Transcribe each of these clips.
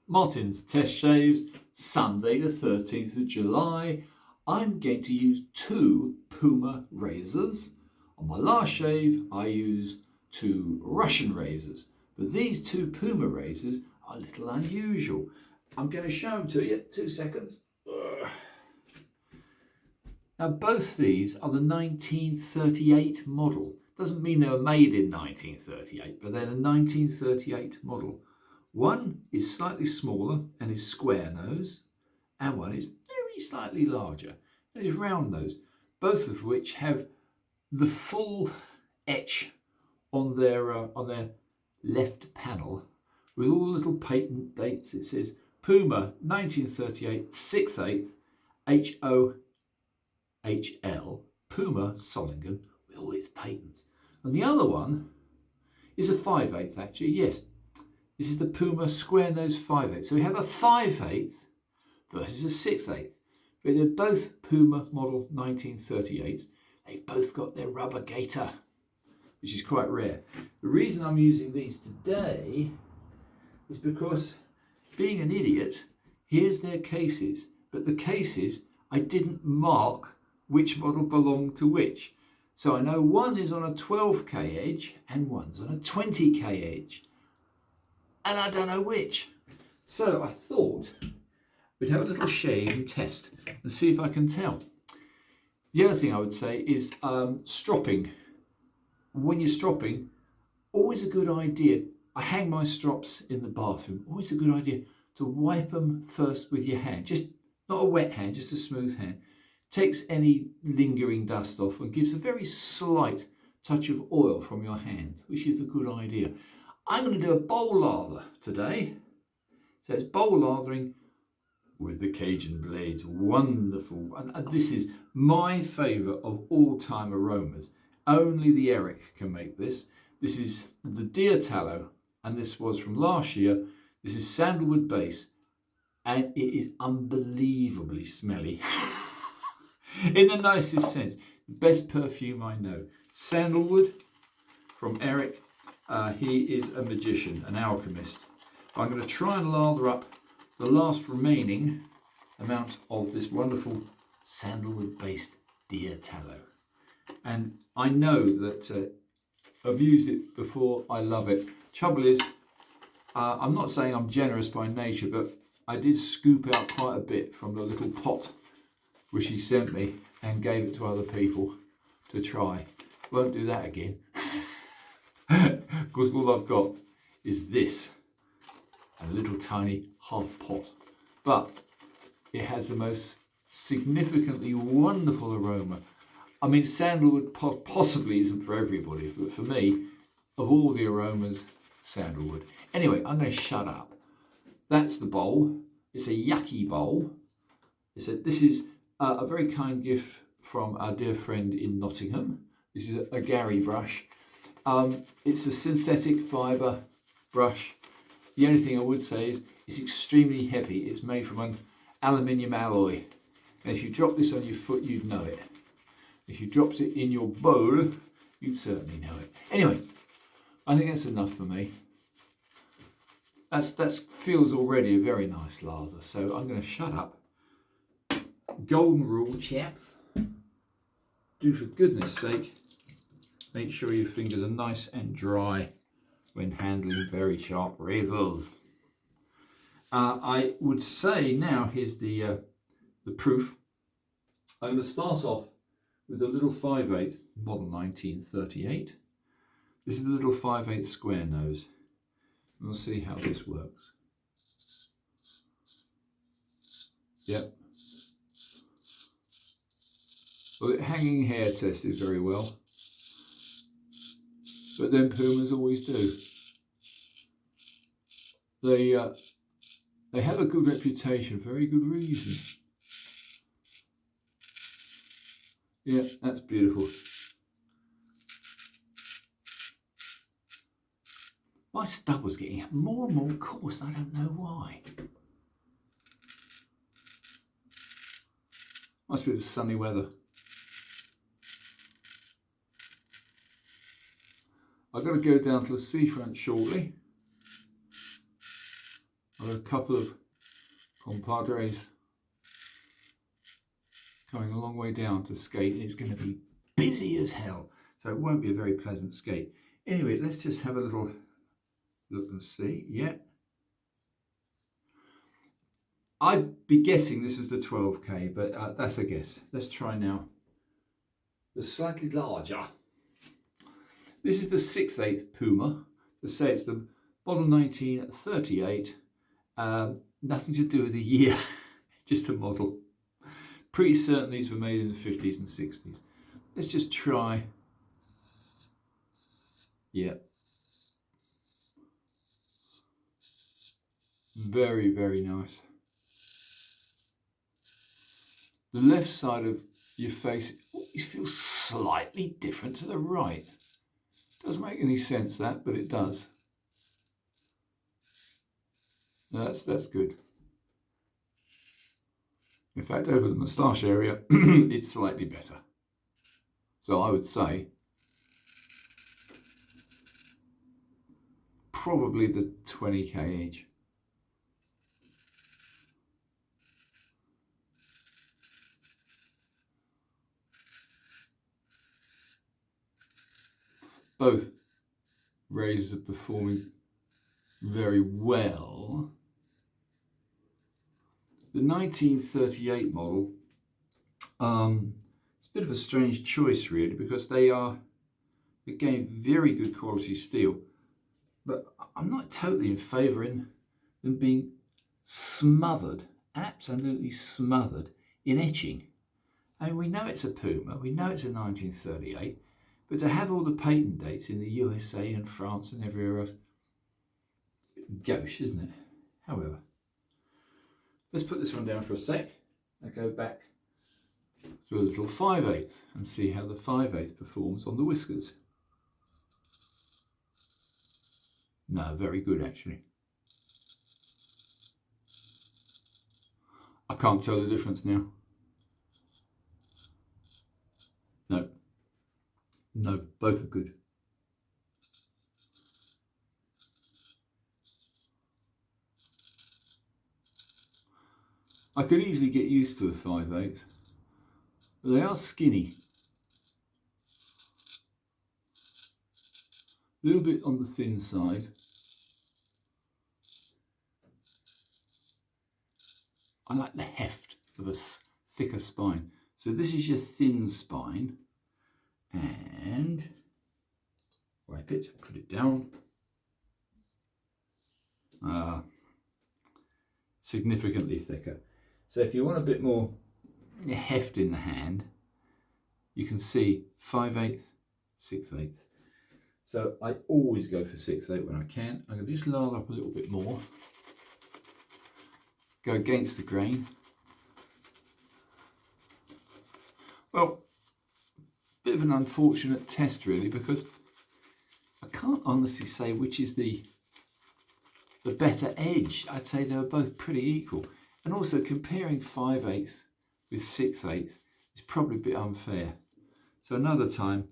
Martin's Test Shaves, Sunday the 13th of July. I'm going to use 2 Puma razors. On my last shave I used 2 Russian razors, but these 2 Puma razors are a little unusual. I'm going to show them to you, 2 seconds. Now both these are the 1938 model. Doesn't mean they were made in 1938, but they're a 1938 model. One is slightly smaller and is square nose, and one is very slightly larger and is round nose, both of which have the full etch on their left panel with all the little patent dates. It says Puma 1938 6/8 HOHL Puma Solingen with all its patents. And the other one is a 5/8 actually, yes. This is the Puma square nose 5/8. So we have a 5/8 versus a 6/8. But they're both Puma model 1938s. They've both got their rubber gaiter, which is quite rare. The reason I'm using these today is because, being an idiot, here's their cases. But the cases, I didn't mark which model belonged to which. So I know one is on a 12K edge and one's on a 20K edge. And I don't know which. So I thought we'd have a little shave and test and see if I can tell. The other thing I would say is stropping. When you're stropping, always a good idea. I hang my strops in the bathroom. Always a good idea to wipe them first with your hand. Just not a wet hand, just a smooth hand. Takes any lingering dust off and gives a very slight touch of oil from your hands, which is a good idea. I'm going to do a bowl lather today. So it's bowl lathering with the Cajun blades. Wonderful. And this is my favourite of all-time aromas. Only the Eric can make this. This is the deer tallow, and this was from last year. This is sandalwood base, and it is unbelievably smelly. In the nicest sense. The best perfume I know. Sandalwood from Eric. He is a magician, an alchemist. I'm going to try and lather up the last remaining amount of this wonderful sandalwood based deer tallow. And I know that I've used it before, I love it. Trouble is, I'm not saying I'm generous by nature, but I did scoop out quite a bit from the little pot which he sent me and gave it to other people to try. Won't do that again. Because all I've got is this, a little tiny half pot. But it has the most significantly wonderful aroma. I mean, sandalwood possibly isn't for everybody, but for me, of all the aromas, sandalwood. Anyway, I'm going to shut up. That's the bowl. It's a yucky bowl. This is a very kind gift from our dear friend in Nottingham. This is a Gary brush. It's a synthetic fibre brush. The only thing I would say is it's extremely heavy. It's made from an aluminium alloy. And if you drop this on your foot, you'd know it. If you dropped it in your bowl, you'd certainly know it. Anyway, I think that's enough for me. That feels already a very nice lather. So I'm going to shut up. Golden rule, chaps. Do for goodness sake, make sure your fingers are nice and dry when handling very sharp razors. I would say now, here's the proof. I'm going to start off with a little 5/8 model 1938. This is a little 5/8 square nose. We'll see how this works. Yep. Well, the hanging hair tested very well. But then Pumas always do. They have a good reputation, very good reason. Yeah, that's beautiful. My stub was getting more and more coarse, I don't know why. Must be the sunny weather. I've got to go down to the seafront shortly. Got a couple of compadres coming a long way down to skate, and it's going to be busy as hell, so it won't be a very pleasant skate. Anyway, let's just have a little look and see. Yeah, I'd be guessing this is the 12K, but that's a guess. Let's try now. The slightly larger. This is the 6/8 Puma. To say it's the model 1938. Nothing to do with the year, just a model. Pretty certain these were made in the 50s and 60s. Let's just try. Yeah. Very, very nice. The left side of your face always feels slightly different to the right. Doesn't make any sense, that, but it does. That's good. In fact, over the moustache area, it's slightly better. So I would say probably the 20K each. Both razors are performing very well. The 1938 model, it's a bit of a strange choice really, because they are, again, very good quality steel, but I'm not totally in favour in them being smothered, absolutely smothered in etching. I mean, we know it's a Puma, we know it's a 1938, but to have all the patent dates in the USA and France and everywhere else, it's a bit gauche, isn't it? However, let's put this one down for a sec and go back to a little 5/8 and see how the 5/8 performs on the whiskers. No, very good actually. I can't tell the difference now. No, both are good. I could easily get used to a 5/8, but they are skinny. A little bit on the thin side. I like the heft of a thicker spine. So this is your thin spine, and wipe it, put it down. Significantly thicker. So if you want a bit more heft in the hand, you can see 5/8, 6/8. So I always go for 6/8 when I can. I'm going to just lather up a little bit more. Go against the grain. Well, bit of an unfortunate test really, because I can't honestly say which is the better edge. I'd say they were both pretty equal. And also comparing 5/8 with 6/8 is probably a bit unfair. So another time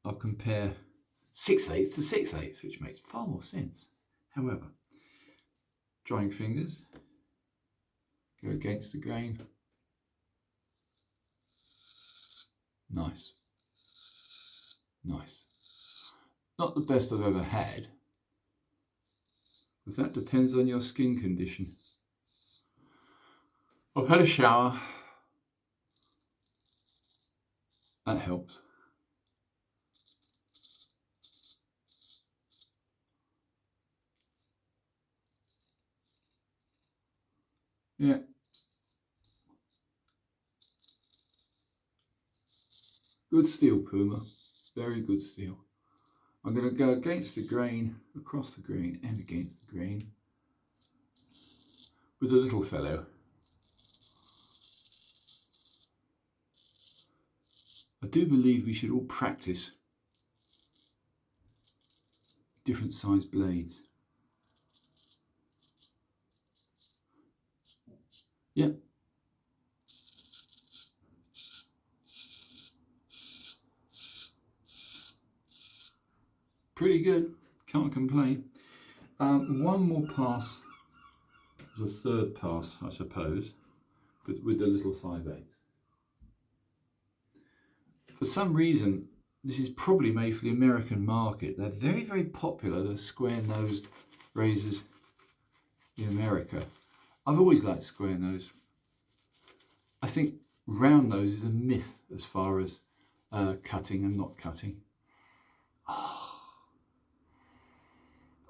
I'll compare 6/8 to 6/8, which makes far more sense. However, drying fingers, go against the grain. Nice. Nice. Not the best I've ever had, but that depends on your skin condition. I've had a shower. That helps. Yeah. Good steel, Puma. Very good steel. I'm going to go against the grain, across the grain and against the grain with the little fellow. I do believe we should all practice different size blades. Yep. Pretty good, can't complain. One more pass as a third pass, I suppose, but with the little 5/8. For some reason, this is probably made for the American market. They're very, very popular, the square-nosed razors in America. I've always liked square nose. I think round nose is a myth as far as cutting and not cutting. Oh,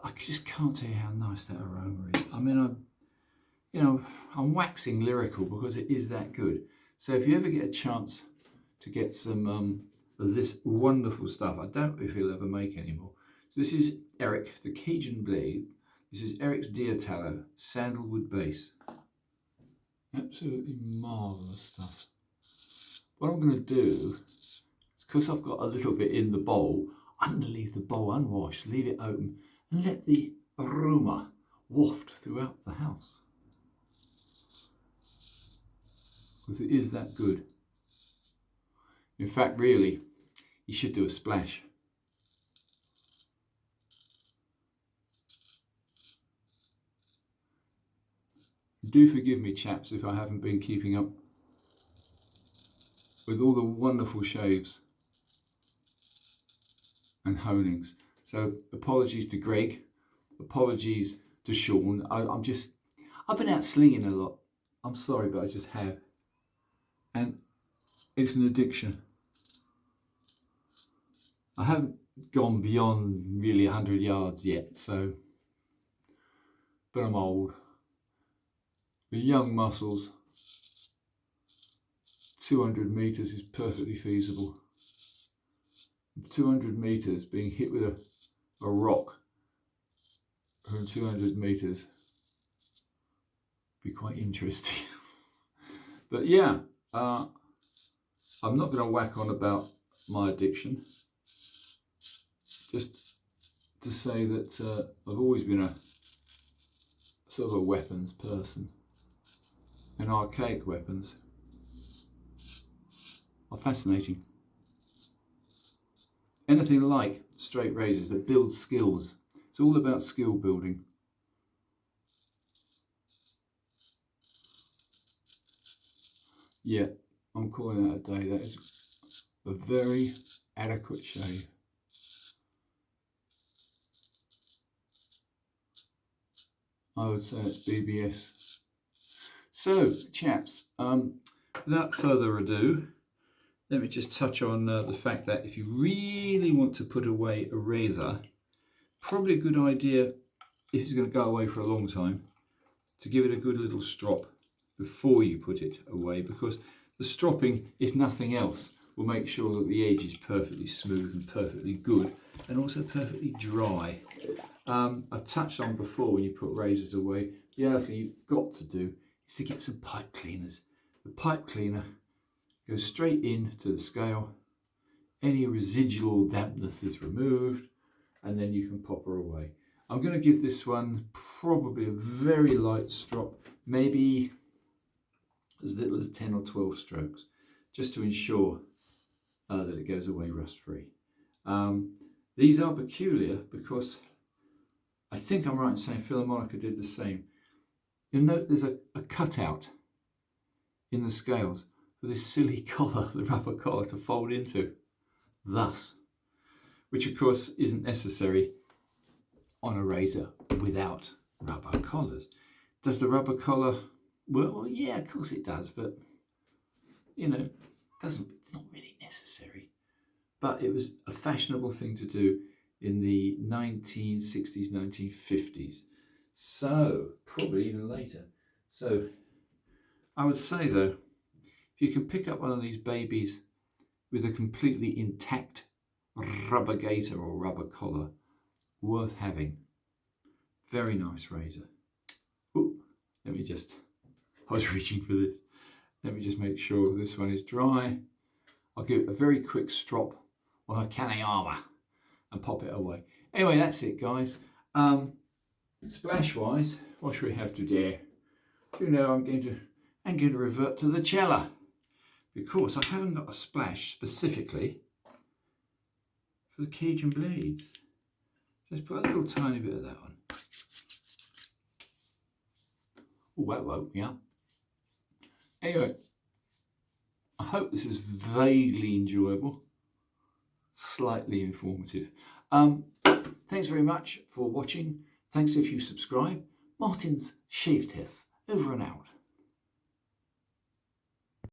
I just can't tell you how nice that aroma is. I mean, I'm waxing lyrical because it is that good. So if you ever get a chance to get some of this wonderful stuff, I doubt if he'll ever make any more. So this is Eric, the Cajun Blade. This is Eric's Diatallo, Sandlewood base. Absolutely marvellous stuff. What I'm going to do is, because I've got a little bit in the bowl, I'm going to leave the bowl unwashed, leave it open, and let the aroma waft throughout the house. Because it is that good. In fact, really, you should do a splash. Do forgive me, chaps, if I haven't been keeping up with all the wonderful shaves and honings. So apologies to Greg, apologies to Sean. I've been out slinging a lot. I'm sorry, but I just have. And it's an addiction. I haven't gone beyond really 100 yards yet, so, but I'm old. With young muscles, 200 metres is perfectly feasible. 200 metres, being hit with a rock from 200 metres be quite interesting. But yeah, I'm not going to whack on about my addiction. Just to say that I've always been a sort of a weapons person, and archaic weapons are fascinating. Anything like straight razors that build skills. It's all about skill building. Yeah, I'm calling that a day. That is a very adequate shave. I would say it's BBS. So, chaps, without further ado, let me just touch on the fact that if you really want to put away a razor, probably a good idea, if it's going to go away for a long time, to give it a good little strop before you put it away, because the stropping, if nothing else, will make sure that the edge is perfectly smooth and perfectly good, and also perfectly dry. I've touched on before, when you put razors away, the other thing you've got to do is to get some pipe cleaners. The pipe cleaner goes straight into the scale, any residual dampness is removed, and then you can pop her away. I'm going to give this one probably a very light strop, maybe as little as 10 or 12 strokes, just to ensure that it goes away rust free. These are peculiar because I think I'm right in saying Philharmonica did the same. You'll note there's a cutout in the scales for this silly collar, the rubber collar, to fold into, thus, which of course isn't necessary on a razor without rubber collars. Does the rubber collar, well, yeah, of course it does, but you know, it's not really necessary. But it was a fashionable thing to do in the 1960s, 1950s. So, probably even later. So, I would say though, if you can pick up one of these babies with a completely intact rubber gaiter or rubber collar, worth having. Very nice razor. Ooh, I was reaching for this. Let me just make sure this one is dry. I'll give it a very quick strop on a Kaneyama and pop it away. Anyway, that's it, guys. Splash wise, what should we have today? You know, I'm going to revert to the cella, because I haven't got a splash specifically for the Cajun blades. Just put a little tiny bit of that on. Oh, that woke me up. Anyway, I hope this is vaguely enjoyable, slightly informative. Thanks very much for watching. Thanks if you subscribe. Martin's Shave Tests, over and out.